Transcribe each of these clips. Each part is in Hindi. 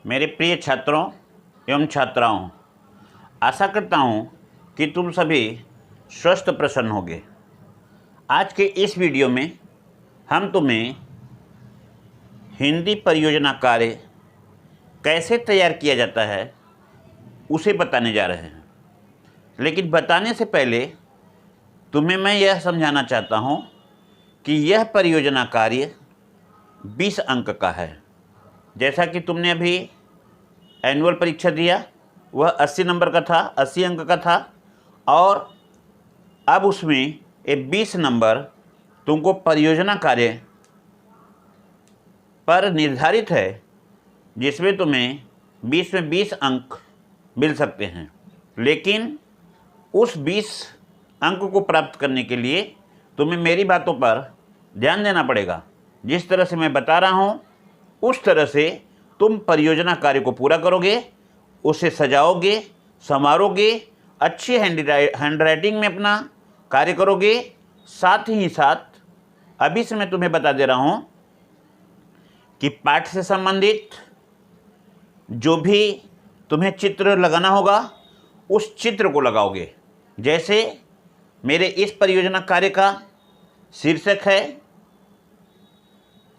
मेरे प्रिय छात्रों एवं छात्राओं, आशा करता हूँ कि तुम सभी स्वस्थ प्रसन्न होगे। आज के इस वीडियो में हम तुम्हें हिंदी परियोजना कार्य कैसे तैयार किया जाता है उसे बताने जा रहे हैं। लेकिन बताने से पहले तुम्हें मैं यह समझाना चाहता हूँ कि यह परियोजना कार्य 20 अंक का है। जैसा कि तुमने अभी एनुअल परीक्षा दिया, वह 80 नंबर का था, 80 अंक का था, और अब उसमें ये 20 नंबर तुमको परियोजना कार्य पर निर्धारित है, जिसमें तुम्हें 20 में 20 अंक मिल सकते हैं। लेकिन उस 20 अंक को प्राप्त करने के लिए तुम्हें मेरी बातों पर ध्यान देना पड़ेगा। जिस तरह से मैं बता रहा हूँ उस तरह से तुम परियोजना कार्य को पूरा करोगे, उसे सजाओगे, संवारोगे, अच्छी हैंडराइटिंग में अपना कार्य करोगे। साथ ही साथ अभी से मैं तुम्हें बता दे रहा हूँ कि पाठ से संबंधित जो भी तुम्हें चित्र लगाना होगा उस चित्र को लगाओगे। जैसे मेरे इस परियोजना कार्य का शीर्षक है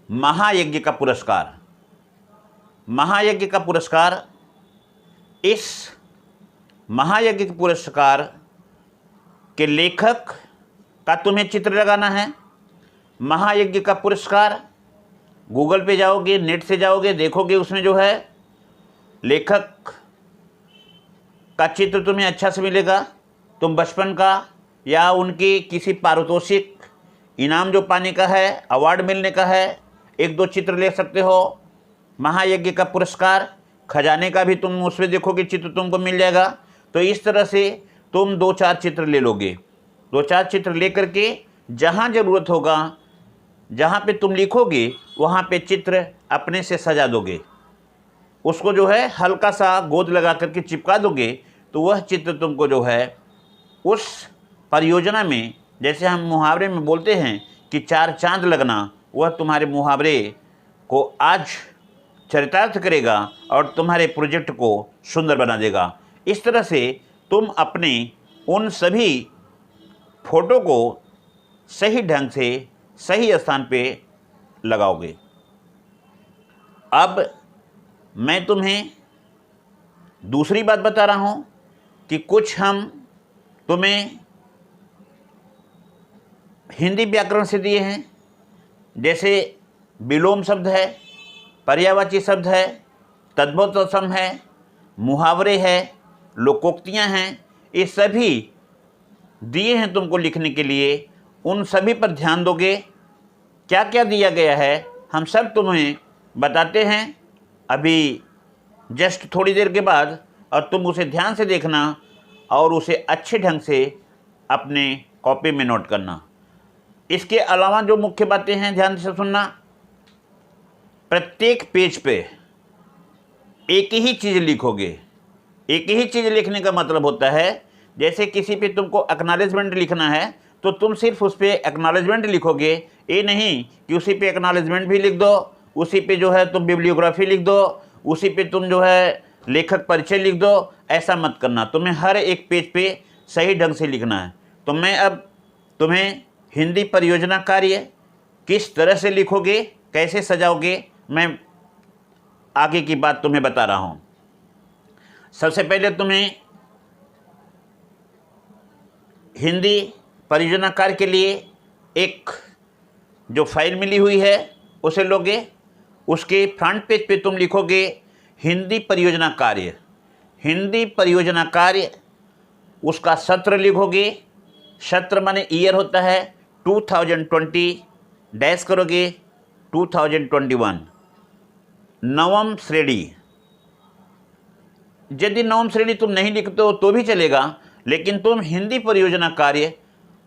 महायज्ञ का पुरस्कार। महायज्ञ का पुरस्कार, इस महायज्ञ के पुरस्कार के लेखक का तुम्हें चित्र लगाना है। महायज्ञ का पुरस्कार, गूगल पे जाओगे, नेट से जाओगे, देखोगे उसमें जो है लेखक का चित्र तुम्हें अच्छा से मिलेगा। तुम बचपन का या उनकी किसी पारितोषिक इनाम जो पाने का है, अवार्ड मिलने का है, एक दो चित्र ले सकते हो। महायज्ञ का पुरस्कार, खजाने का भी तुम उसमें देखोगे चित्र तुमको मिल जाएगा। तो इस तरह से तुम 2-4 चित्र ले लोगे। 2-4 चित्र ले करके जहाँ ज़रूरत होगा, जहाँ पे तुम लिखोगे वहाँ पे चित्र अपने से सजा दोगे। उसको जो है हल्का सा गोंद लगा करके चिपका दोगे, तो वह चित्र तुमको जो है उस परियोजना में, जैसे हम मुहावरे में बोलते हैं कि 4 चांद लगना, वह तुम्हारे मुहावरे को आज चरितार्थ करेगा और तुम्हारे प्रोजेक्ट को सुंदर बना देगा। इस तरह से तुम अपने उन सभी फोटो को सही ढंग से सही स्थान पे लगाओगे। अब मैं तुम्हें दूसरी बात बता रहा हूँ कि कुछ हम तुम्हें हिंदी व्याकरण से दिए हैं। जैसे विलोम शब्द है, पर्यायवाची शब्द है, तद्भव है, मुहावरे है, लोकोक्तियाँ हैं, ये सभी दिए हैं तुमको लिखने के लिए। उन सभी पर ध्यान दोगे। क्या क्या दिया गया है हम सब तुम्हें बताते हैं अभी जस्ट थोड़ी देर के बाद, और तुम उसे ध्यान से देखना और उसे अच्छे ढंग से अपने कॉपी में नोट करना। इसके अलावा जो मुख्य बातें हैं ध्यान से सुनना। प्रत्येक पेज पे एक ही चीज़ लिखोगे। एक ही चीज़ लिखने का मतलब होता है, जैसे किसी पे तुमको एक्नॉलेजमेंट लिखना है तो तुम सिर्फ उस पर एक्नॉलेजमेंट लिखोगे। ये नहीं कि उसी पे एक्नॉलेजमेंट भी लिख दो, उसी पे जो है तुम बिब्लियोग्राफी लिख दो, उसी पे तुम जो है लेखक परिचय लिख दो। ऐसा मत करना, तुम्हें हर एक पेज पे सही ढंग से लिखना है। तो मैं अब तुम्हें हिंदी परियोजना कार्य किस तरह से लिखोगे, कैसे सजाओगे, मैं आगे की बात तुम्हें बता रहा हूँ। सबसे पहले तुम्हें हिंदी परियोजना कार्य के लिए एक जो फाइल मिली हुई है उसे लोगे। उसके फ्रंट पेज पे तुम लिखोगे हिंदी परियोजना कार्य। हिंदी परियोजना कार्य, उसका सत्र लिखोगे। सत्र माने ईयर होता है 2020 डैश करोगे 2021। नवम श्रेणी, यदि नवम श्रेणी तुम नहीं लिखते हो तो भी चलेगा, लेकिन तुम हिंदी परियोजना कार्य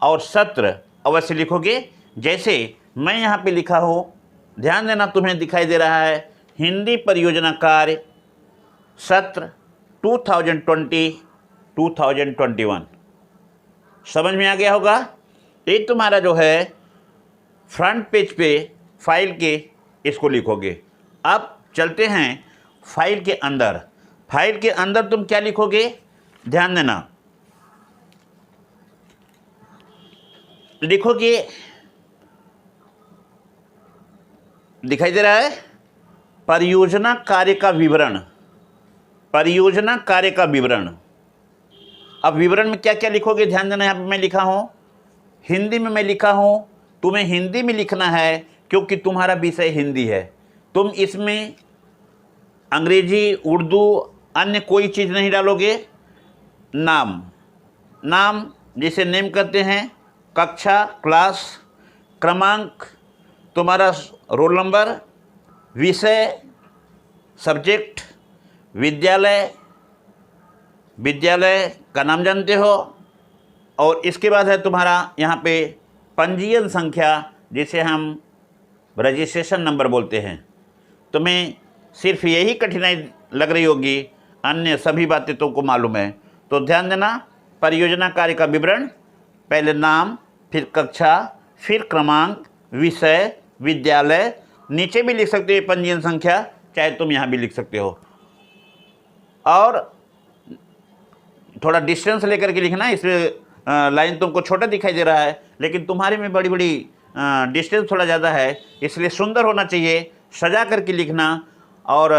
और सत्र अवश्य लिखोगे। जैसे मैं यहाँ पे लिखा हो, ध्यान देना, तुम्हें दिखाई दे रहा है हिंदी परियोजना कार्य सत्र 2020-2021। समझ में आ गया होगा। ये तुम्हारा जो है फ्रंट पेज पे फाइल के इसको लिखोगे। अब चलते हैं फाइल के अंदर, फाइल के अंदर तुम क्या लिखोगे, ध्यान देना, लिखोगे, दिखाई दे रहा है, परियोजना कार्य का विवरण, परियोजना कार्य का विवरण। अब विवरण में क्या क्या लिखोगे, ध्यान देना, यहाँ पे मैं लिखा हूँ, हिंदी में मैं लिखा हूँ, तुम्हें हिंदी में लिखना है क्योंकि तुम्हारा विषय हिंदी है। तुम इसमें अंग्रेजी, उर्दू, अन्य कोई चीज़ नहीं डालोगे। नाम, नाम जिसे नेम करते हैं, कक्षा, क्लास, क्रमांक, तुम्हारा रोल नंबर, विषय, सब्जेक्ट, विद्यालय, विद्यालय का नाम जानते हो, और इसके बाद है तुम्हारा यहाँ पे पंजीयन संख्या, जिसे हम रजिस्ट्रेशन नंबर बोलते हैं। तुम्हें सिर्फ यही कठिनाई लग रही होगी, अन्य सभी बातें तुमको मालूम है। तो ध्यान देना, परियोजना कार्य का विवरण, पहले नाम, फिर कक्षा, फिर क्रमांक, विषय, विद्यालय, नीचे भी लिख सकते हो पंजीयन संख्या, चाहे तुम यहाँ भी लिख सकते हो, और थोड़ा डिस्टेंस लेकर के लिखना। इसमें लाइन तुमको छोटा दिखाई दे रहा है, लेकिन तुम्हारे में बड़ी बड़ी डिस्टेंस थोड़ा ज़्यादा है, इसलिए सुंदर होना चाहिए, सजा करके लिखना। और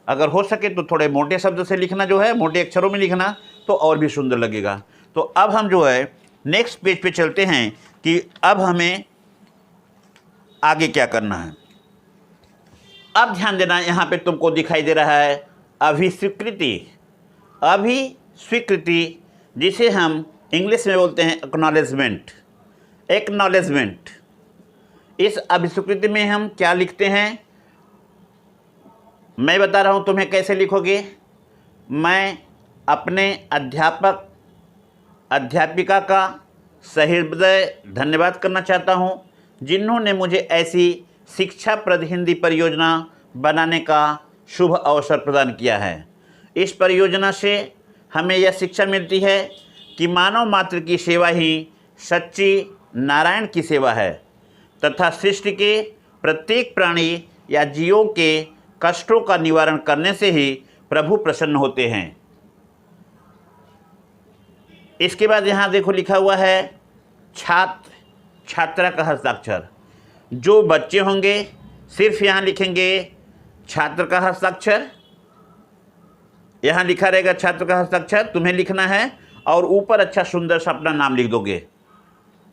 अगर हो सके तो थोड़े मोटे शब्द से लिखना, जो है मोटे अक्षरों में लिखना, तो और भी सुंदर लगेगा। तो अब हम जो है नेक्स्ट पेज पे चलते हैं कि अब हमें आगे क्या करना है। अब ध्यान देना, यहाँ पे तुमको दिखाई दे रहा है अभिस्वीकृति, अभिस्वीकृति, जिसे हम इंग्लिश में बोलते हैं एक्नॉलेजमेंट, एक्नॉलेजमेंट। इस अभिस्वीकृति में हम क्या लिखते हैं, मैं बता रहा हूँ तुम्हें कैसे लिखोगे। मैं अपने अध्यापक अध्यापिका का सहृदय धन्यवाद करना चाहता हूँ, जिन्होंने मुझे ऐसी शिक्षाप्रद हिंदी परियोजना बनाने का शुभ अवसर प्रदान किया है। इस परियोजना से हमें यह शिक्षा मिलती है कि मानव मात्र की सेवा ही सच्ची नारायण की सेवा है, तथा सृष्टि के प्रत्येक प्राणी या जीवों के कष्टों का निवारण करने से ही प्रभु प्रसन्न होते हैं। इसके बाद यहाँ देखो लिखा हुआ है छात्र, छात्रा का हस्ताक्षर। जो बच्चे होंगे सिर्फ यहाँ लिखेंगे छात्र का हस्ताक्षर, यहाँ लिखा रहेगा छात्र का हस्ताक्षर, तुम्हें लिखना है, और ऊपर अच्छा सुंदर सा अपना नाम लिख दोगे।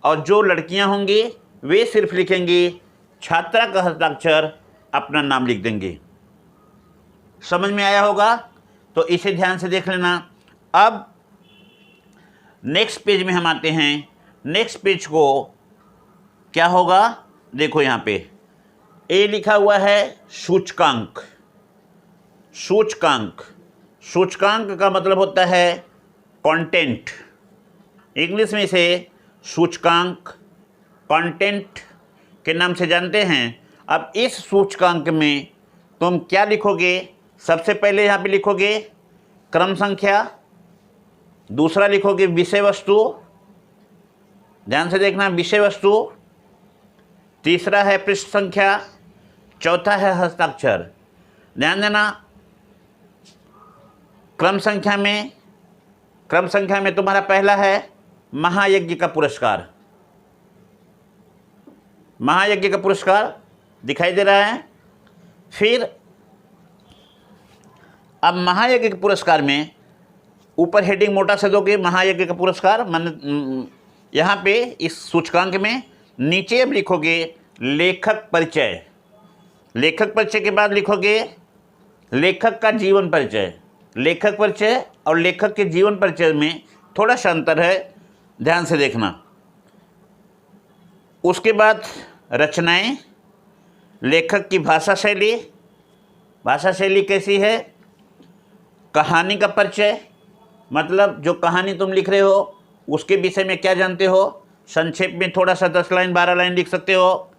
और जो लड़कियाँ होंगी वे सिर्फ लिखेंगी छात्रा का हस्ताक्षर, अपना नाम लिख देंगे। समझ में आया होगा? तो इसे ध्यान से देख लेना। अब नेक्स्ट पेज में हम आते हैं। नेक्स्ट पेज को क्या होगा, देखो यहाँ पे ए लिखा हुआ है सूचकांक। सूचकांक, सूचकांक का मतलब होता है कंटेंट, इंग्लिश में इसे सूचकांक, कंटेंट के नाम से जानते हैं। अब इस सूचकांक में तुम क्या लिखोगे, सबसे पहले यहाँ पे लिखोगे क्रम संख्या, दूसरा लिखोगे विषय वस्तु, ध्यान से देखना विषय वस्तु, तीसरा है पृष्ठ संख्या, चौथा है हस्ताक्षर। ध्यान देना, क्रम संख्या में तुम्हारा पहला है महायज्ञ का पुरस्कार। महायज्ञ का पुरस्कार दिखाई दे रहा है। फिर अब महायज्ञ के पुरस्कार में ऊपर हेडिंग मोटा से दोगे महायज्ञ का पुरस्कार, मन यहाँ पे इस सूचकांक में नीचे अब लिखोगे लेखक परिचय। लेखक परिचय के बाद लिखोगे लेखक का जीवन परिचय। लेखक परिचय और लेखक के जीवन परिचय में थोड़ा सा अंतर है, ध्यान से देखना। उसके बाद रचनाएं, लेखक की भाषा शैली, भाषा शैली कैसी है, कहानी का परिचय, मतलब जो कहानी तुम लिख रहे हो उसके विषय में क्या जानते हो, संक्षेप में थोड़ा सा 10 लाइन 12 लाइन लिख सकते हो।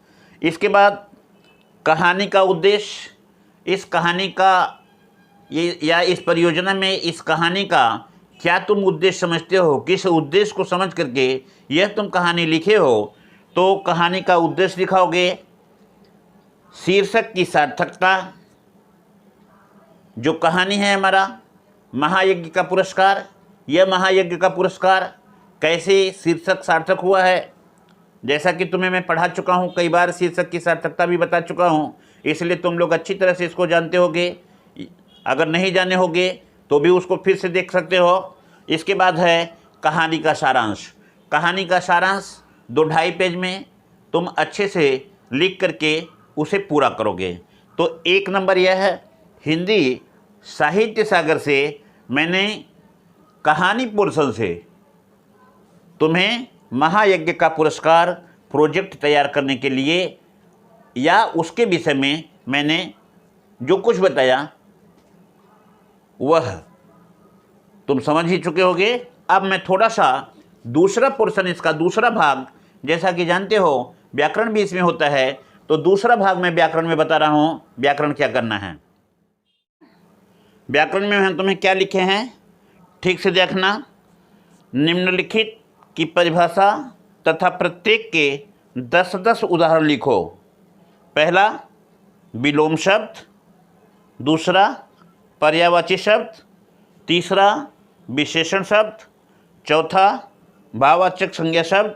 इसके बाद कहानी का उद्देश्य, इस कहानी का ये या इस परियोजना में इस कहानी का क्या तुम उद्देश्य समझते हो, किस उद्देश्य को समझ करके यह तुम कहानी लिखे हो, तो कहानी का उद्देश्य लिखाओगे। शीर्षक की सार्थकता, जो कहानी है हमारा महायज्ञ का पुरस्कार, यह महायज्ञ का पुरस्कार कैसे शीर्षक सार्थक हुआ है, जैसा कि तुम्हें मैं पढ़ा चुका हूँ कई बार, शीर्षक की सार्थकता भी बता चुका हूँ, इसलिए तुम लोग अच्छी तरह से इसको जानते होगे। अगर नहीं जाने होगे तो भी उसको फिर से देख सकते हो। इसके बाद है कहानी का सारांश। कहानी का सारांश 2-2.5 पेज में तुम अच्छे से लिख करके उसे पूरा करोगे। तो 1 नंबर यह है, हिंदी साहित्य सागर से मैंने कहानी पोर्शन से तुम्हें महायज्ञ का पुरस्कार प्रोजेक्ट तैयार करने के लिए या उसके विषय में मैंने जो कुछ बताया वह तुम समझ ही चुके होगे। अब मैं थोड़ा सा दूसरा पोर्शन, इसका दूसरा भाग, जैसा कि जानते हो व्याकरण भी इसमें होता है, तो दूसरा भाग मैं व्याकरण में बता रहा हूँ व्याकरण क्या करना है। व्याकरण में हम तुम्हें क्या लिखे हैं ठीक से देखना। निम्नलिखित की परिभाषा तथा प्रत्येक के 10-10 उदाहरण लिखो। पहला विलोम शब्द, दूसरा पर्यायवाची शब्द, तीसरा विशेषण शब्द, चौथा भाववाचक संज्ञा शब्द,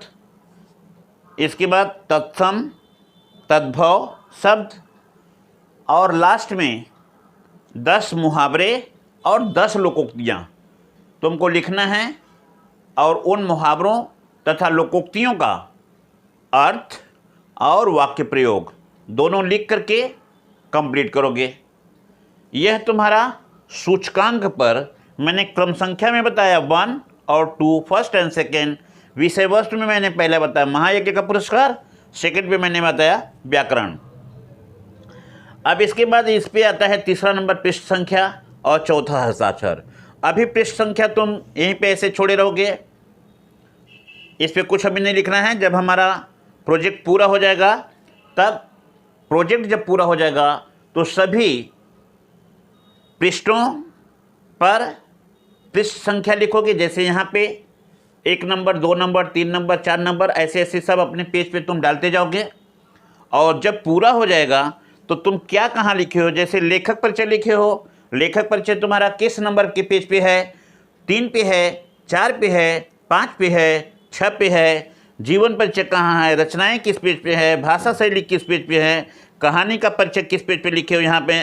इसके बाद तत्सम तद्भव शब्द, और लास्ट में 10 मुहावरे और 10 लोकोक्तियाँ तुमको लिखना है। और उन मुहावरों तथा लोकोक्तियों का अर्थ और वाक्य प्रयोग दोनों लिख करके कंप्लीट करोगे। यह तुम्हारा सूचकांक पर मैंने क्रम संख्या में बताया 1 और 2, फर्स्ट एंड सेकेंड। विषय वस्तु में मैंने पहले बताया महायज्ञ का पुरस्कार, सेकेंड पे मैंने बताया व्याकरण। अब इसके बाद इस पे आता है तीसरा नंबर पृष्ठ संख्या और चौथा हस्ताक्षर। अभी पृष्ठ संख्या तुम यहीं पे ऐसे छोड़े रहोगे, इस पे कुछ अभी नहीं लिखना है। जब हमारा प्रोजेक्ट पूरा हो जाएगा, तब प्रोजेक्ट जब पूरा हो जाएगा तो सभी पृष्ठों पर पृष्ठ संख्या लिखोगे। जैसे यहाँ पे 1 नंबर, 2 नंबर, 3 नंबर, 4 नंबर, ऐसे ऐसे सब अपने पेज पे तुम डालते जाओगे। और जब पूरा हो जाएगा तो तुम क्या कहाँ लिखे हो, जैसे लेखक परिचय लिखे हो, लेखक परिचय तुम्हारा किस नंबर के पेज पे है, 3 पे है, 4 पे है, 5 पे है, 6 पे है। जीवन परिचय कहाँ है, रचनाएं किस पेज पे है, भाषा शैली किस पेज पे है, कहानी का परिचय किस पेज पे लिखे हो, यहाँ पे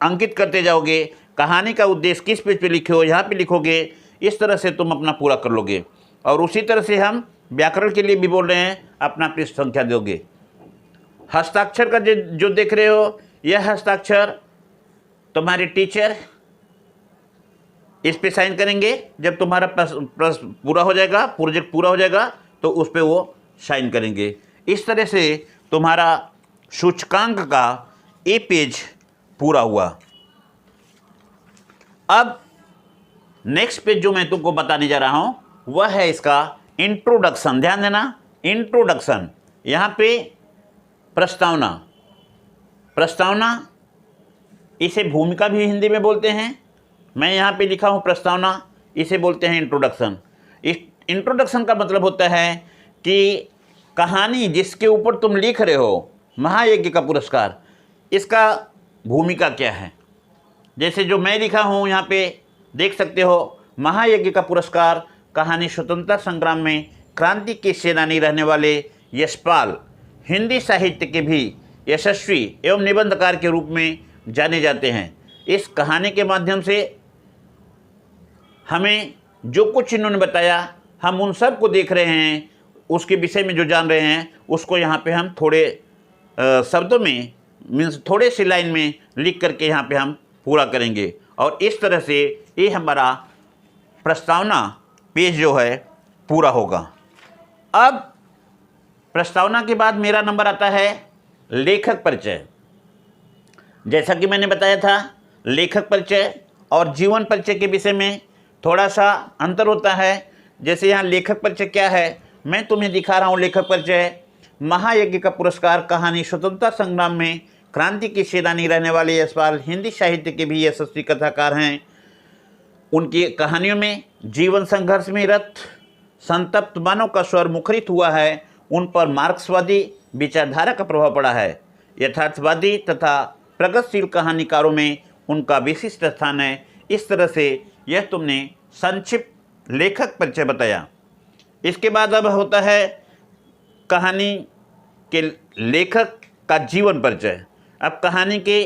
अंकित करते जाओगे। कहानी का उद्देश्य किस पेज पे लिखे हो, यहाँ पे लिखोगे। इस तरह से तुम अपना पूरा कर लोगे। और उसी तरह से हम व्याकरण के लिए भी बोल रहे हैं, अपना पृष्ठ संख्या दोगे। हस्ताक्षर का जो देख रहे हो, यह हस्ताक्षर तुम्हारे टीचर इस पे साइन करेंगे। जब तुम्हारा पूरा हो जाएगा, प्रोजेक्ट पूरा हो जाएगा, तो उस पे वो साइन करेंगे। इस तरह से तुम्हारा सूचकांक का ए पेज पूरा हुआ। अब नेक्स्ट पेज जो मैं तुमको बताने जा रहा हूं वह है इसका इंट्रोडक्शन। ध्यान देना, इंट्रोडक्शन। यहाँ पे प्रस्तावना, प्रस्तावना इसे भूमिका भी हिंदी में बोलते हैं। मैं यहाँ पे लिखा हूँ प्रस्तावना, इसे बोलते हैं इंट्रोडक्शन। इस इंट्रोडक्शन का मतलब होता है कि कहानी जिसके ऊपर तुम लिख रहे हो, महायज्ञ का पुरस्कार, इसका भूमिका क्या है। जैसे जो मैं लिखा हूँ यहाँ पे देख सकते हो, महायज्ञ का पुरस्कार कहानी स्वतंत्रता संग्राम में क्रांति के सेनानी रहने वाले यशपाल हिंदी साहित्य के भी यशस्वी एवं निबंधकार के रूप में जाने जाते हैं। इस कहानी के माध्यम से हमें जो कुछ इन्होंने बताया, हम उन सब को देख रहे हैं, उसके विषय में जो जान रहे हैं उसको यहाँ पे हम थोड़े शब्दों में, मीन्स थोड़े सी लाइन में लिख करके यहाँ पे हम पूरा करेंगे। और इस तरह से ये हमारा प्रस्तावना पेज जो है पूरा होगा। अब प्रस्तावना के बाद मेरा नंबर आता है लेखक परिचय। जैसा कि मैंने बताया था, लेखक परिचय और जीवन परिचय के विषय में थोड़ा सा अंतर होता है। जैसे यहाँ लेखक परिचय क्या है, मैं तुम्हें दिखा रहा हूँ। लेखक परिचय, महायज्ञ का पुरस्कार कहानी स्वतंत्रता संग्राम में क्रांति की सेनानी रहने वाले यशपाल हिंदी साहित्य के भी यशस्वी कथाकार हैं। उनकी कहानियों में जीवन संघर्ष में रत संतप्त मानव का स्वर मुखरित हुआ है। उन पर मार्क्सवादी विचारधारा का प्रभाव पड़ा है। यथार्थवादी तथा प्रगतिशील कहानीकारों में उनका विशिष्ट स्थान है। इस तरह से यह तुमने संक्षिप्त लेखक परिचय बताया। इसके बाद अब होता है कहानी के लेखक का जीवन परिचय। अब कहानी के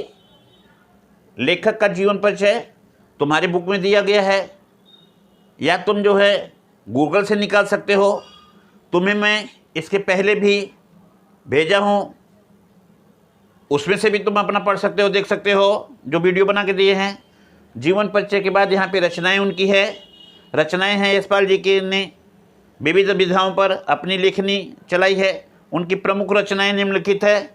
लेखक का जीवन परिचय तुम्हारी बुक में दिया गया है, या तुम जो है गूगल से निकाल सकते हो। तुम्हें मैं इसके पहले भी भेजा हूँ, उसमें से भी तुम अपना पढ़ सकते हो, देख सकते हो, जो वीडियो बना के दिए हैं। जीवन परिचय के बाद यहाँ पे रचनाएं उनकी है। रचनाएं हैं यशपाल जी की ने विविध विधाओं पर अपनी लेखनी चलाई है। उनकी प्रमुख रचनाएं निम्नलिखित है।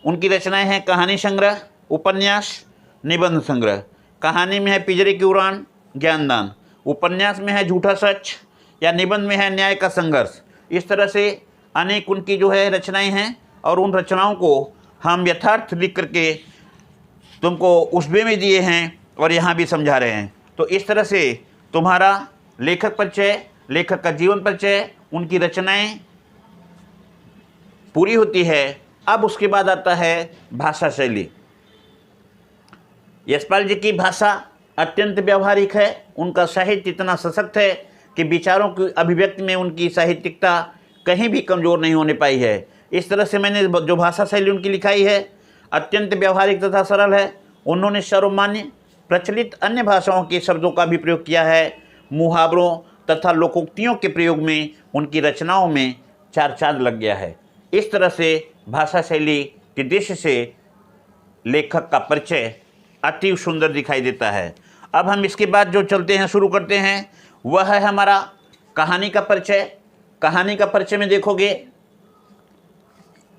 उनकी रचनाएं हैं कहानी संग्रह, उपन्यास, निबंध संग्रह। कहानी में है पिंजरे की उड़ान, ज्ञानदान। उपन्यास में है झूठा सच, या निबंध में है न्याय का संघर्ष। इस तरह से अनेक उनकी जो है रचनाएं हैं, और उन रचनाओं को हम यथार्थ लिख करके तुमको उस वे में दिए हैं और यहाँ भी समझा रहे हैं। तो इस तरह से तुम्हारा लेखक परिचय, लेखक का जीवन परिचय, उनकी रचनाएं पूरी होती है। अब उसके बाद आता है भाषा शैली। यशपाल जी की भाषा अत्यंत व्यावहारिक है। उनका साहित्य इतना सशक्त है कि विचारों की अभिव्यक्ति में उनकी साहित्यिकता कहीं भी कमज़ोर नहीं होने पाई है। इस तरह से मैंने जो भाषा शैली उनकी लिखाई है अत्यंत व्यावहारिक तथा सरल है। उन्होंने सर्वमान्य प्रचलित अन्य भाषाओं के शब्दों का भी प्रयोग किया है। मुहावरों तथा लोकोक्तियों के प्रयोग में उनकी रचनाओं में चार चांद लग गया है। इस तरह से भाषा शैली के दृष्टि से लेखक का परिचय अति सुंदर दिखाई देता है। अब हम इसके बाद जो चलते हैं, शुरू करते हैं, वह है हमारा कहानी का परिचय। कहानी का परिचय में देखोगे,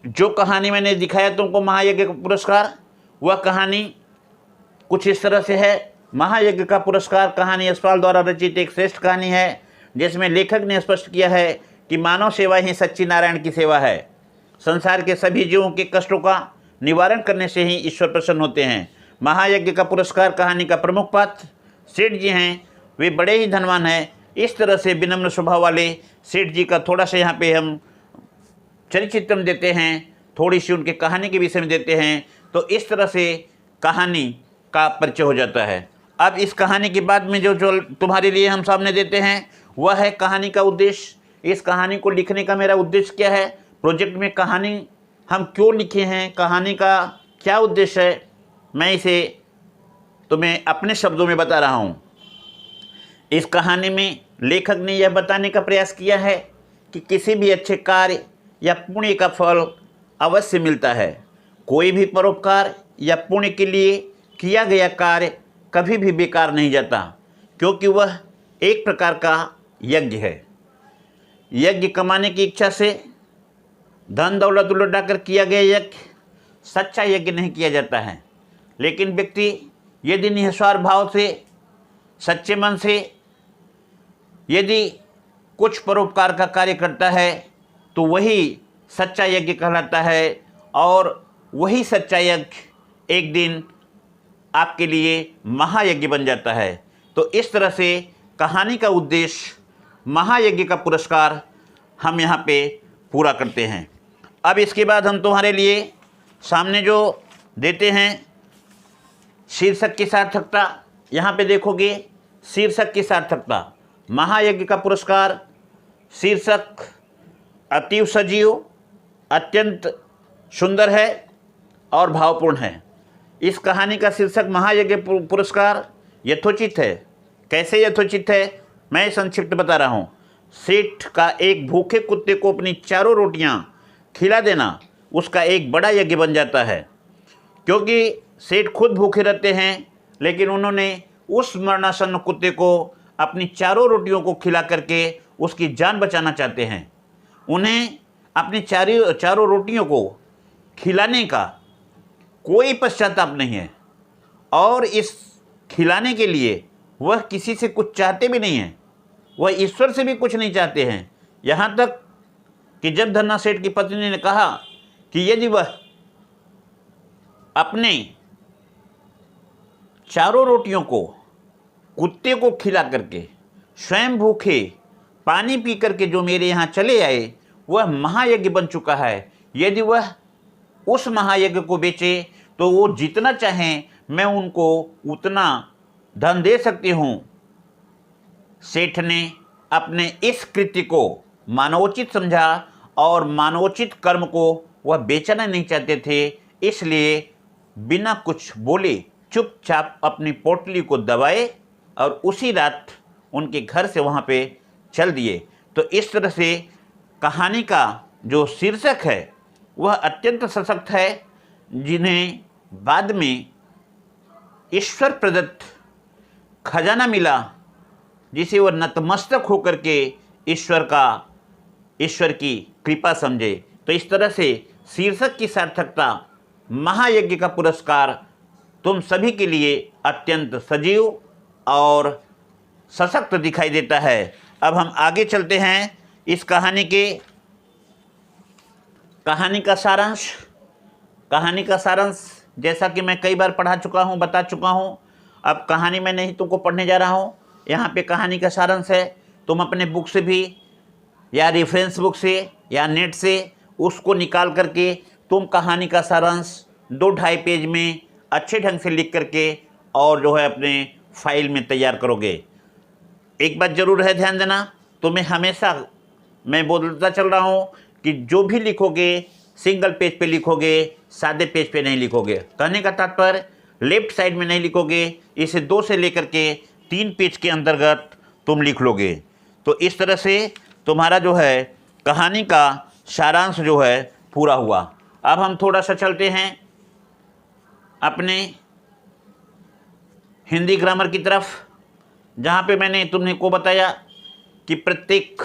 जो कहानी मैंने दिखाया तुमको महायज्ञ का पुरस्कार, वह कहानी कुछ इस तरह से है। महायज्ञ का पुरस्कार कहानी यशपाल द्वारा रचित एक श्रेष्ठ कहानी है, जिसमें लेखक ने स्पष्ट किया है कि मानव सेवा ही सच्ची नारायण की सेवा है। संसार के सभी जीवों के कष्टों का निवारण करने से ही ईश्वर प्रसन्न होते हैं। महायज्ञ का पुरस्कार कहानी का प्रमुख पात्र सेठ जी हैं। वे बड़े ही धनवान हैं। इस तरह से विनम्र स्वभाव वाले सेठ जी का थोड़ा सा यहाँ पे हम चरित्र देते हैं, थोड़ी सी उनके कहानी के विषय में देते हैं। तो इस तरह से कहानी का परिचय हो जाता है। अब इस कहानी के बाद में जो तुम्हारे लिए हम सामने देते हैं वह है कहानी का उद्देश्य। इस कहानी को लिखने का मेरा उद्देश्य क्या है, प्रोजेक्ट में कहानी हम क्यों लिखे हैं, कहानी का क्या उद्देश्य है, मैं इसे तुम्हें अपने शब्दों में बता रहा हूँ। इस कहानी में लेखक ने यह बताने का प्रयास किया है कि किसी भी अच्छे कार्य या पुण्य का फल अवश्य मिलता है। कोई भी परोपकार या पुण्य के लिए किया गया कार्य कभी भी बेकार नहीं जाता, क्योंकि वह एक प्रकार का यज्ञ है। यज्ञ कमाने की इच्छा से धन दौलत लुटाकर किया गया यज्ञ सच्चा यज्ञ नहीं किया जाता है। लेकिन व्यक्ति यदि निस्वार्थ भाव से, सच्चे मन से यदि कुछ परोपकार का कार्य करता है तो वही सच्चा यज्ञ कहलाता है, और वही सच्चा यज्ञ एक दिन आपके लिए महायज्ञ बन जाता है। तो इस तरह से कहानी का उद्देश्य, महायज्ञ का पुरस्कार हम यहाँ पे पूरा करते हैं। अब इसके बाद हम तुम्हारे लिए सामने जो देते हैं शीर्षक की सार्थकता। यहाँ पे देखोगे शीर्षक की सार्थकता। महायज्ञ का पुरस्कार शीर्षक अतीव सजीव, अत्यंत सुंदर है और भावपूर्ण है। इस कहानी का शीर्षक महायज्ञ पुरस्कार यथोचित है। कैसे यथोचित है, मैं संक्षिप्त बता रहा हूँ। सेठ का एक भूखे कुत्ते को अपनी चारों रोटियाँ खिला देना उसका एक बड़ा यज्ञ बन जाता है, क्योंकि सेठ खुद भूखे रहते हैं, लेकिन उन्होंने उस मरणासन्न कुत्ते को अपनी चारों रोटियों को खिला करके उसकी जान बचाना चाहते हैं। उन्हें अपनी चारों रोटियों को खिलाने का कोई पश्चाताप नहीं है, और इस खिलाने के लिए वह किसी से कुछ चाहते भी नहीं हैं, वह ईश्वर से भी कुछ नहीं चाहते हैं। यहाँ तक कि जब धन्ना सेठ की पत्नी ने कहा कि यदि वह अपने चारों रोटियों को कुत्ते को खिला करके स्वयं भूखे पानी पी करके जो मेरे यहाँ चले आए, वह महायज्ञ बन चुका है। यदि वह उस महायज्ञ को बेचे तो वो जितना चाहें मैं उनको उतना धन दे सकती हूँ। सेठ ने अपने इस कृत्य को मानवोचित समझा और मानवोचित कर्म को वह बेचना नहीं चाहते थे, इसलिए बिना कुछ बोले चुपचाप अपनी पोटली को दबाए और उसी रात उनके घर से वहाँ पे चल दिए। तो इस तरह से कहानी का जो शीर्षक है वह अत्यंत सशक्त है, जिन्हें बाद में ईश्वर प्रदत्त खजाना मिला, जिसे वह नतमस्तक होकर के ईश्वर की कृपा समझे। तो इस तरह से शीर्षक की सार्थकता, महायज्ञ का पुरस्कार तुम सभी के लिए अत्यंत सजीव और सशक्त दिखाई देता है। अब हम आगे चलते हैं इस कहानी का सारांश। कहानी का सारांश जैसा कि मैं कई बार पढ़ा चुका हूँ, बता चुका हूँ। अब कहानी मैं नहीं तुमको पढ़ने जा रहा हूँ। यहाँ पे कहानी का सारांश है, तुम अपने बुक से भी या रेफरेंस बुक से या नेट से उसको निकाल करके तुम कहानी का सारांश 2-2.5 पेज में अच्छे ढंग से लिख करके और जो है अपने फाइल में तैयार करोगे। एक बात ज़रूर है, ध्यान देना, तुम्हें हमेशा मैं बोलता चल रहा हूँ कि जो भी लिखोगे सिंगल पेज पे लिखोगे, सादे पेज पे नहीं लिखोगे। कहने का तात्पर्य लेफ्ट साइड में नहीं लिखोगे, इसे 2 से लेकर के 3 पेज के अंतर्गत तुम लिख लोगे। तो इस तरह से तुम्हारा जो है कहानी का सारांश जो है पूरा हुआ। अब हम थोड़ा सा चलते हैं अपने हिंदी ग्रामर की तरफ, जहाँ पे मैंने तुमने को बताया कि प्रत्येक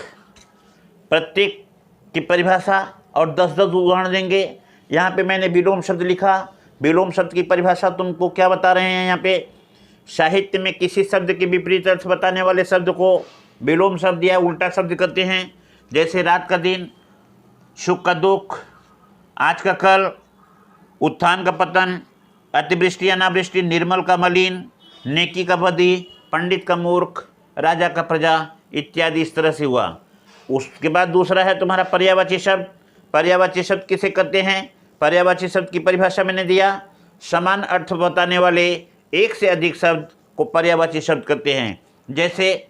की परिभाषा और 10-10 उदाहरण देंगे। यहाँ पे मैंने विलोम शब्द लिखा। विलोम शब्द की परिभाषा तुमको क्या बता रहे हैं, यहाँ पे साहित्य में किसी शब्द के विपरीत अर्थ बताने वाले शब्द को विलोम शब्द या उल्टा शब्द कहते हैं। जैसे रात का दिन, सुख का दुख, आज का कल, उत्थान का पतन, अतिवृष्टि अनावृष्टि, निर्मल का मलिन, नेकी का बदी, पंडित का मूर्ख, राजा का प्रजा इत्यादि। इस तरह से हुआ। उसके बाद दूसरा है तुम्हारा पर्यायवाची शब्द। पर्यायवाची शब्द किसे कहते हैं? पर्यायवाची शब्द की परिभाषा मैंने दिया, समान अर्थ बताने वाले एक से अधिक शब्द को पर्यायवाची शब्द कहते हैं। जैसे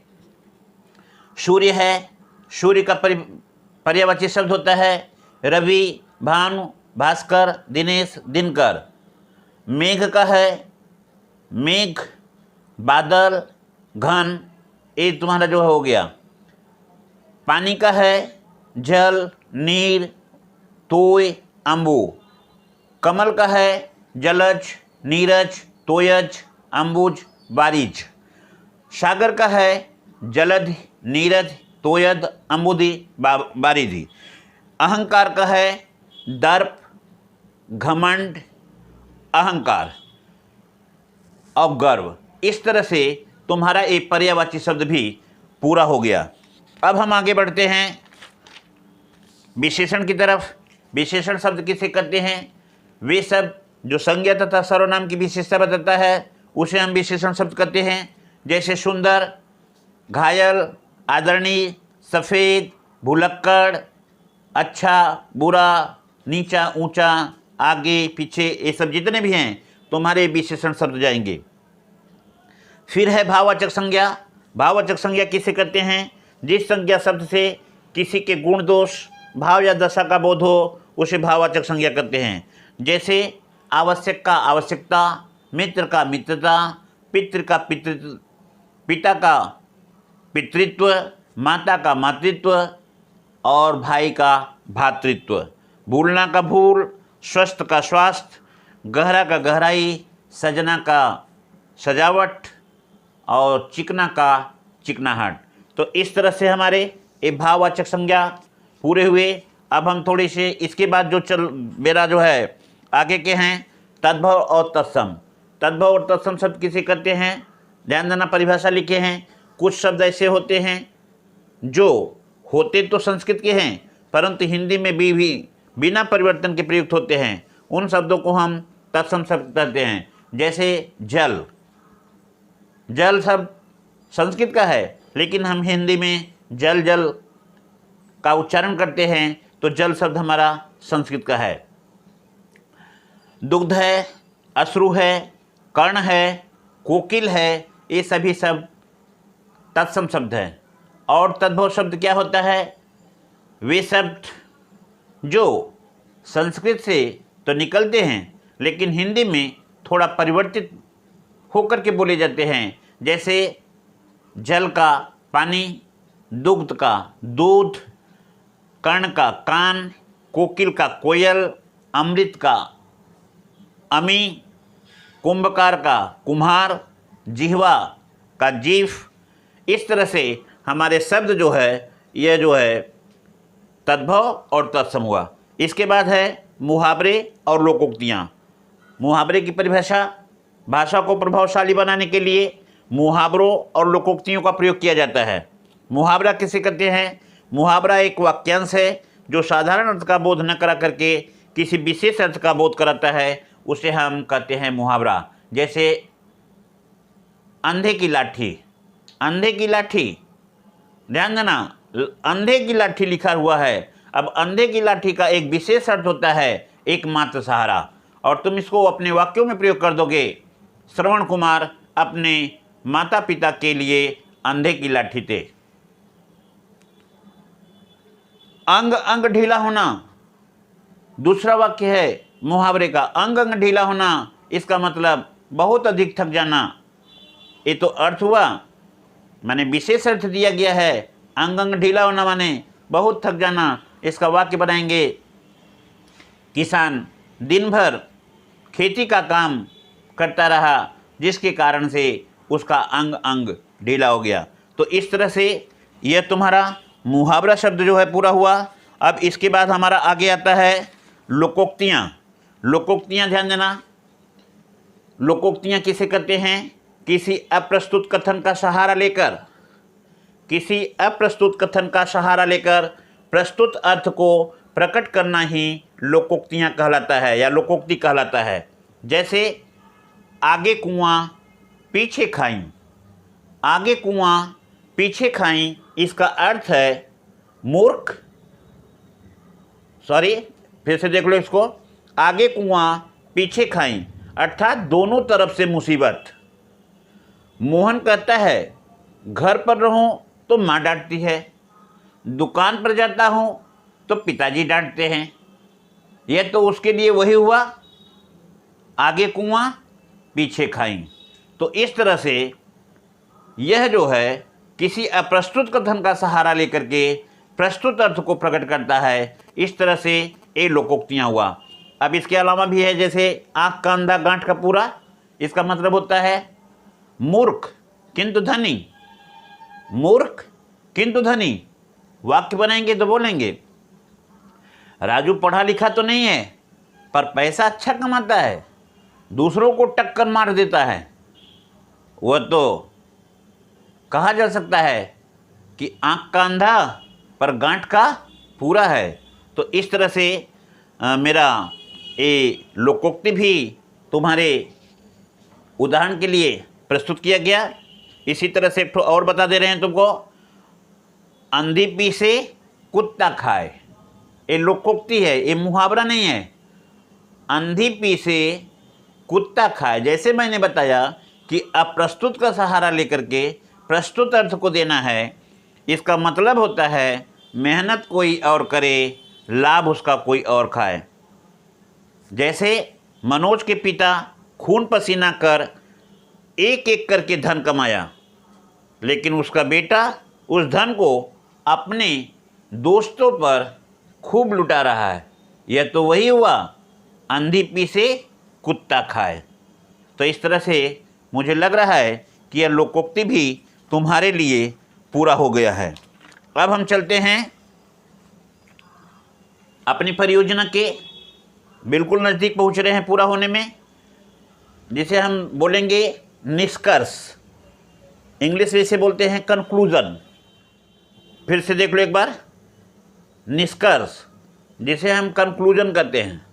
सूर्य है, सूर्य का पर्यायवाची शब्द होता है रवि, भानु, भास्कर, दिनेश, दिनकर। मेघ का है मेघ, बादल, घन, ये तुम्हारा जो हो गया। पानी का है जल, नीर, तोय, अम्बु। कमल का है जलज, नीरज, तोयज, अम्बुज, बारिज। सागर का है जलध, नीरज, तोयद, अम्बुदी, बारिधि। अहंकार का है दर्प, घमंड, अहंकार और गर्व। इस तरह से तुम्हारा एक पर्यायवाची शब्द भी पूरा हो गया। अब हम आगे बढ़ते हैं विशेषण की तरफ। विशेषण शब्द किसे कहते हैं? वे शब्द जो संज्ञा तथा सर्वनाम की विशेषता बताता है उसे हम विशेषण शब्द कहते हैं। जैसे सुंदर, घायल, आदरणीय, सफ़ेद, भुलक्कड़, अच्छा, बुरा, नीचा, ऊंचा, आगे, पीछे, ये सब जितने भी हैं तुम्हारे विशेषण शब्द जाएंगे। फिर है भाववाचक संज्ञा। भाववाचक संज्ञा किसे कहते हैं? जिस संज्ञा शब्द से किसी के गुण दोष, भाव या दशा का बोध हो उसे भाववाचक संज्ञा कहते हैं। जैसे आवश्यक का आवश्यकता, मित्र का मित्रता, पितृ का पितृत्व, पिता का पितृत्व, माता का मातृत्व और भाई का भातृत्व। भूलना का भूल, स्वस्थ का स्वास्थ्य, गहरा का गहराई, सजना का सजावट और चिकना का चिकनाहट। तो इस तरह से हमारे ये भाववाचक संज्ञा पूरे हुए। अब हम थोड़ी से इसके बाद जो मेरा जो है आगे के हैं तद्भव और तत्सम। तद्भव और तत्सम शब्द किसे कहते हैं? ध्यान देना, परिभाषा लिखे हैं। कुछ शब्द ऐसे होते हैं जो होते तो संस्कृत के हैं परंतु हिंदी में भी बिना परिवर्तन के प्रयुक्त होते हैं। उन शब्दों को हम तत्सम शब्द कहते हैं। जैसे जल, जल शब्द संस्कृत का है लेकिन हम हिंदी में जल जल का उच्चारण करते हैं तो जल शब्द हमारा संस्कृत का है। दुग्ध है, अश्रु है, कर्ण है, कोकिल है, ये सभी सब तत्सम शब्द हैं। और तद्भव शब्द क्या होता है? वे शब्द जो संस्कृत से तो निकलते हैं लेकिन हिंदी में थोड़ा परिवर्तित होकर के बोले जाते हैं। जैसे जल का पानी, दुग्ध का दूध, कर्ण का कान, कोकिल का कोयल, अमृत का अमी, कुंभकार का कुम्हार, जिह्वा का जीव। इस तरह से हमारे शब्द जो है यह जो है तद्भव और तत्सम हुआ। इसके बाद है मुहावरे और लोकोक्तियाँ। मुहावरे की परिभाषा, भाषा को प्रभावशाली बनाने के लिए मुहावरों और लोकोक्तियों का प्रयोग किया जाता है। मुहावरा किसे कहते हैं? मुहावरा एक वाक्यांश है जो साधारण अर्थ का बोध न करा करके किसी विशेष अर्थ का बोध कराता है, उसे हम कहते हैं मुहावरा। जैसे अंधे की लाठी, अंधे की लाठी, ध्यान देना, अंधे की लाठी लिखा हुआ है। अब अंधे की लाठी का एक विशेष अर्थ होता है एकमात्र सहारा, और तुम इसको अपने वाक्यों में प्रयोग कर दोगे। श्रवण कुमार अपने माता पिता के लिए अंधे की लाठी थे। अंग अंग ढीला होना, दूसरा वाक्य है मुहावरे का। अंग अंग ढीला होना, इसका मतलब बहुत अधिक थक जाना। ये तो अर्थ हुआ, माने विशेष अर्थ दिया गया है। अंग अंग ढीला होना माने बहुत थक जाना। इसका वाक्य बनाएंगे, किसान दिन भर खेती का काम करता रहा जिसके कारण से उसका अंग अंग ढीला हो गया। तो इस तरह से यह तुम्हारा मुहावरा शब्द जो है पूरा हुआ। अब इसके बाद हमारा आगे आता है लोकोक्तियाँ। लोकोक्तियाँ ध्यान देना, लोकोक्तियाँ किसे कहते हैं? किसी अप्रस्तुत कथन का सहारा लेकर, किसी अप्रस्तुत कथन का सहारा लेकर प्रस्तुत अर्थ को प्रकट करना ही लोकोक्तियाँ कहलाता है या लोकोक्ति कहलाता है। जैसे आगे कुआं पीछे खाई, आगे कुआं पीछे खाई, इसका अर्थ है मूर्ख, सॉरी फिर से देख लो इसको, आगे कुआं पीछे खाई अर्थात दोनों तरफ से मुसीबत। मोहन कहता है घर पर रहूं तो माँ डांटती है, दुकान पर जाता हूं तो पिताजी डांटते हैं। यह तो उसके लिए वही हुआ, आगे कुआं पीछे खाई। तो इस तरह से यह जो है किसी अप्रस्तुत कथन का सहारा लेकर के प्रस्तुत अर्थ को प्रकट करता है। इस तरह से ये लोकोक्तियाँ हुआ। अब इसके अलावा भी है, जैसे आँख का अंधा गांठ का पूरा, इसका मतलब होता है मूर्ख किंतु धनी, मूर्ख किंतु धनी। वाक्य बनाएंगे तो बोलेंगे राजू पढ़ा लिखा तो नहीं है पर पैसा अच्छा कमाता है, दूसरों को टक्कर मार देता है। वह तो कहा जा सकता है कि आँख का अंधा पर गांठ का पूरा है। तो इस तरह से मेरा ये लोकोक्ति भी तुम्हारे उदाहरण के लिए प्रस्तुत किया गया। इसी तरह से एक और बता दे रहे हैं तुमको, अंधी पी से कुत्ता खाए, ये लोकोक्ति है, ये मुहावरा नहीं है। अंधी पी से कुत्ता खाए, जैसे मैंने बताया कि अप्रस्तुत का सहारा लेकर के प्रस्तुत अर्थ को देना है। इसका मतलब होता है मेहनत कोई और करे, लाभ उसका कोई और खाए। जैसे मनोज के पिता खून पसीना कर एक एक करके धन कमाया, लेकिन उसका बेटा उस धन को अपने दोस्तों पर खूब लुटा रहा है। यह तो वही हुआ, अंधी पी से कुत्ता खाए। तो इस तरह से मुझे लग रहा है कि यह लोकोक्ति भी तुम्हारे लिए पूरा हो गया है। अब हम चलते हैं अपनी परियोजना के बिल्कुल नज़दीक पहुंच रहे हैं पूरा होने में, जिसे हम बोलेंगे निष्कर्ष। इंग्लिश में इसे बोलते हैं कंक्लूजन। फिर से देख लो एक बार, निष्कर्ष जिसे हम कंक्लूजन कहते हैं।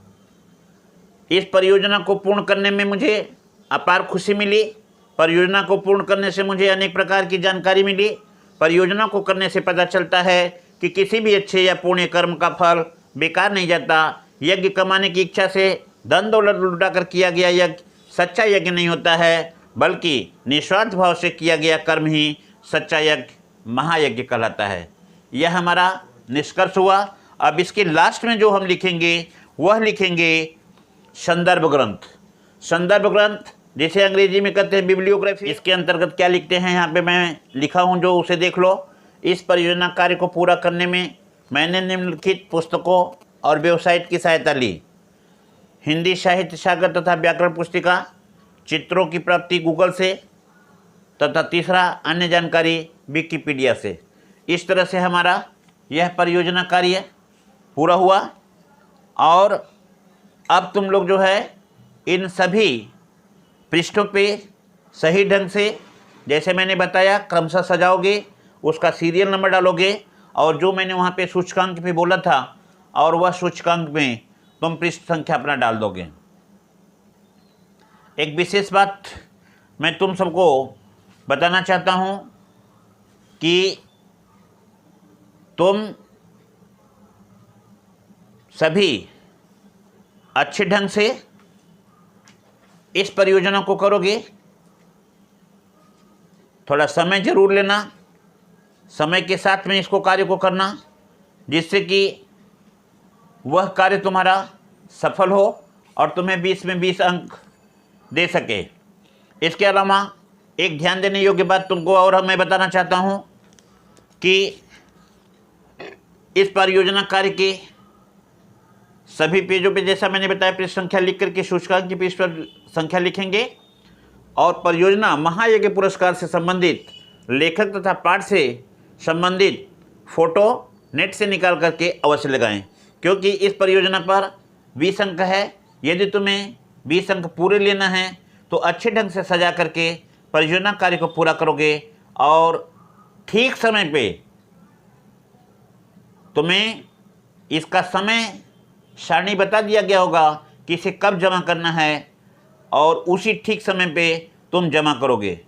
इस परियोजना को पूर्ण करने में मुझे अपार खुशी मिली। परियोजना को पूर्ण करने से मुझे अनेक प्रकार की जानकारी मिली। परियोजना को करने से पता चलता है कि किसी भी अच्छे या पुण्य कर्म का फल बेकार नहीं जाता। यज्ञ कमाने की इच्छा से धन दौलत लुटा कर किया गया यज्ञ सच्चा यज्ञ नहीं होता है, बल्कि निस्वार्थ भाव से किया गया कर्म ही सच्चा यज्ञ महायज्ञ कहलाता है। यह हमारा निष्कर्ष हुआ। अब इसके लास्ट में जो हम लिखेंगे वह लिखेंगे संदर्भ ग्रंथ। संदर्भ ग्रंथ जिसे अंग्रेजी में कहते हैं बिब्लियोग्राफी। इसके अंतर्गत क्या लिखते हैं यहाँ पे मैं लिखा हूँ, जो उसे देख लो। इस परियोजना कार्य को पूरा करने में मैंने निम्नलिखित पुस्तकों और वेबसाइट की सहायता ली: हिंदी साहित्य सागर तथा व्याकरण पुस्तिका, चित्रों की प्राप्ति गूगल से, तथा तीसरा अन्य जानकारी विकिपीडिया से। इस तरह से हमारा यह परियोजना कार्य पूरा हुआ। और अब तुम लोग जो है इन सभी पृष्ठों पे सही ढंग से, जैसे मैंने बताया, क्रमशः सजाओगे, उसका सीरियल नंबर डालोगे, और जो मैंने वहाँ पे सूचकांक पे बोला था और वह सूचकांक में तुम पृष्ठ संख्या अपना डाल दोगे। एक विशेष बात मैं तुम सबको बताना चाहता हूँ कि तुम सभी अच्छे ढंग से इस परियोजना को करोगे। थोड़ा समय जरूर लेना, समय के साथ में इसको कार्य को करना, जिससे कि वह कार्य तुम्हारा सफल हो और तुम्हें 20 में 20 अंक दे सके। इसके अलावा एक ध्यान देने योग्य बात तुमको और मैं बताना चाहता हूँ कि इस परियोजना कार्य के सभी पेजों पे, जैसा मैंने बताया, पृष्ठ संख्या लिख करके सूचकांक की पृष्ठ पर संख्या लिखेंगे, और परियोजना महायज्ञ पुरस्कार से संबंधित लेखक तथा पाठ से संबंधित फोटो नेट से निकाल करके अवश्य लगाएं, क्योंकि इस परियोजना पर 20 अंक है। यदि तुम्हें 20 अंक पूरे लेना है तो अच्छे ढंग से सजा करके परियोजना कार्य को पूरा करोगे, और ठीक समय पे तुम्हें इसका समय सारणी बता दिया गया होगा कि इसे कब जमा करना है, और उसी ठीक समय पे तुम जमा करोगे।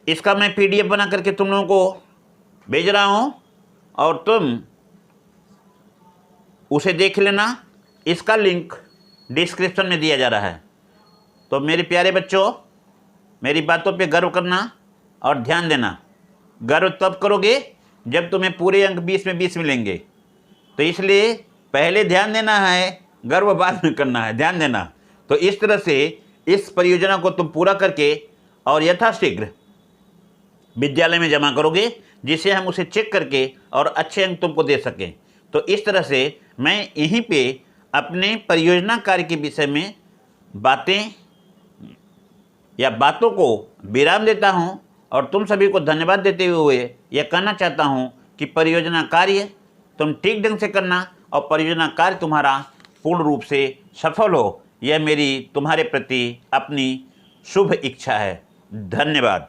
इसका मैं PDF बना करके तुम लोगों को भेज रहा हूँ, और तुम उसे देख लेना। इसका लिंक डिस्क्रिप्शन में दिया जा रहा है। तो मेरे प्यारे बच्चों, मेरी बातों पे गर्व करना और ध्यान देना। गर्व तब करोगे जब तुम्हें पूरे अंक 20 में 20 मिलेंगे। तो इसलिए पहले ध्यान देना है, गर्व बाद में करना है, ध्यान देना। तो इस तरह से इस परियोजना को तुम पूरा करके और यथाशीघ्र विद्यालय में जमा करोगे, जिससे हम उसे चेक करके और अच्छे अंक तुमको दे सकें। तो इस तरह से मैं यहीं पे अपने परियोजना कार्य के विषय में बातों को विराम देता हूं, और तुम सभी को धन्यवाद देते हुए यह कहना चाहता हूं कि परियोजना कार्य तुम ठीक ढंग से करना, और परियोजना कार्य तुम्हारा पूर्ण रूप से सफल हो, यह मेरी तुम्हारे प्रति अपनी शुभ इच्छा है। धन्यवाद।